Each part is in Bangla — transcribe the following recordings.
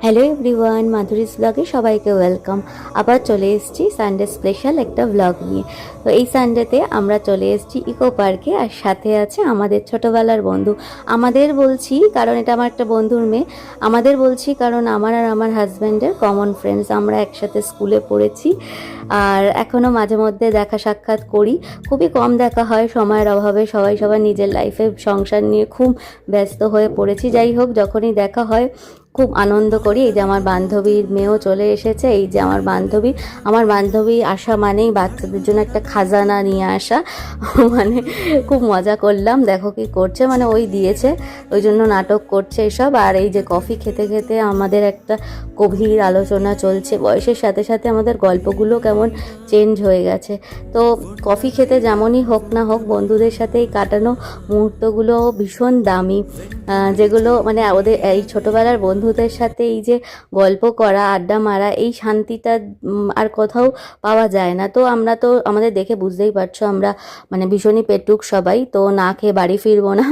হ্যালো এভরিওয়ান, মাধুরীস ব্লগে সবাইকে ওয়েলকাম। আবার চলে এসেছি সানডে স্পেশাল একটা ব্লগ নিয়ে। তো এই সানডেতে আমরা চলে এসেছি ইকো পার্কে, আর সাথে আছে আমাদের ছোটোবেলার বন্ধু। আমাদের বলছি কারণ এটা আমার একটা বন্ধুর মেয়ে। আমাদের বলছি কারণ আমার আর আমার হাজব্যান্ডের কমন ফ্রেন্ডস, আমরা একসাথে স্কুলে পড়েছি আর এখনও মাঝে মধ্যে দেখা সাক্ষাৎ করি। খুবই কম দেখা হয় সময়ের অভাবে, সবাই সবার নিজের লাইফে সংসার নিয়ে খুব ব্যস্ত হয়ে পড়েছি। যাই হোক, যখনই দেখা হয় খুব আনন্দ করি। এই যে আমার বান্ধবীর মেয়েও চলে এসেছে। এই যে আমার বান্ধবী আসা মানেই বাচ্চাদের জন্য একটা খাজানা নিয়ে আসা। মানে খুব মজা করলাম। দেখো কি করছে, মানে ওই দিয়েছে ওই জন্য নাটক করছে এসব। আর এই যে কফি খেতে খেতে আমাদের একটা গভীর আলোচনা চলছে। বয়সের সাথে সাথে আমাদের গল্পগুলো কেমন চেঞ্জ হয়ে গেছে। তো কফি খেতে যেমনই হোক না হোক, বন্ধুদের সাথে এই কাটানো মুহূর্তগুলো ভীষণ দামি, যেগুলো মানে ওদের এই ছোটোবেলার বন্ধুদের সাথে এই যে গল্প করা, আড্ডা মারা, এই শান্তিটা আর কোথাও পাওয়া যায় না। তো আমরা তো আমাদের দেখে বুঝতেই পারছো, আমরা মানে ভীষণই পেটুক সবাই, তো না খেয়ে বাড়ি ফিরবো না।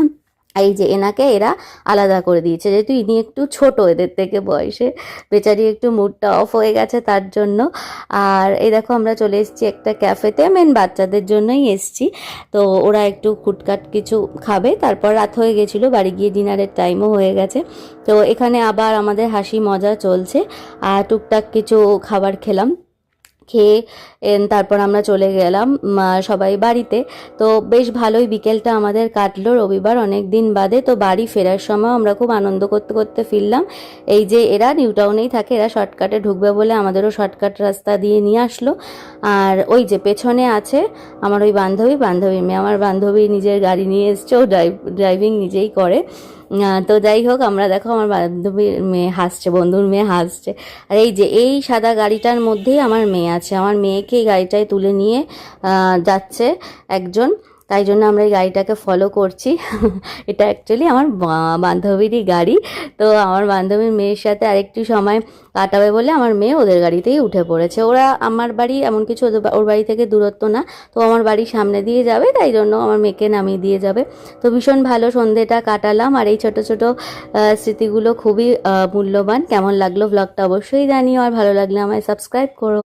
এই যে এনাকে এরা আলাদা করে দিয়েছে, যেহেতু ইনি একটু ছোট এদের থেকে বয়সে, বেচারি একটু মুডটা অফ হয়ে গেছে তার জন্য। আর এই দেখো আমরা চলে এসেছি একটা ক্যাফেতে, মেন বাচ্চাদের জন্যই এসেছি। তো ওরা একটু খুটকাট কিছু খাবে, তারপর রাত হয়ে গেছিলো, বাড়ি গিয়ে ডিনারের টাইমও হয়ে গেছে। তো এখানে আবার আমাদের হাসি মজা চলছে আর টুকটাক কিছু খাবার খেলাম। খেয়ে তারপর আমরা চলে গেলাম সবাই বাড়িতে। তো বেশ ভালোই বিকেলটা আমাদের কাটলো, রবিবার অনেক দিন বাদে। তো বাড়ি ফেরার সময় আমরা খুব আনন্দ করতে করতে ফিরলাম। এই যে এরা নিউ টাউনেই থাকে, এরা শর্টকাটে ঢুকবে বলে আমাদেরও শর্টকাট রাস্তা দিয়ে নিয়ে আসলো। আর ওই যে পেছনে আছে আমার ওই বান্ধবীর মেয়ে। আমার বান্ধবী নিজের গাড়ি নিয়ে এসছে, ও ড্রাইভিং নিজেই করে। তো যাই হোক, আমরা দেখো আমার বান্ধবীর মেয়ে হাসছে, বন্ধুর মেয়ে হাসছে। আর এই যে এই সাদা গাড়িটার মধ্যেই আমার মেয়ে আছে, আমার মেয়েকে এই গাড়িটায় তুলে নিয়ে যাচ্ছে একজন, তাই জন্য আমরা এই গাড়িটাকে ফলো করছি। এটা অ্যাকচুয়ালি আমার বান্ধবীরই গাড়ি। তো আমার বান্ধবীর মেয়ের সাথে আরেকটু সময় কাটাবে বলে আমার মেয়ে ওদের গাড়িতেই উঠে পড়েছে। ওরা আমার বাড়ি এমন কিছু ওর বাড়ি থেকে দূরত্ব না, তো আমার বাড়ির সামনে দিয়ে যাবে, তাই জন্য আমার মেয়েকে নামিয়ে দিয়ে যাবে। তো ভীষণ ভালো সন্ধেটা কাটালাম। আর এই ছোট ছোট স্মৃতিগুলো খুবই মূল্যবান। কেমন লাগলো ব্লগটা অবশ্যই জানিও, আর ভালো লাগলে আমায় সাবস্ক্রাইব করো।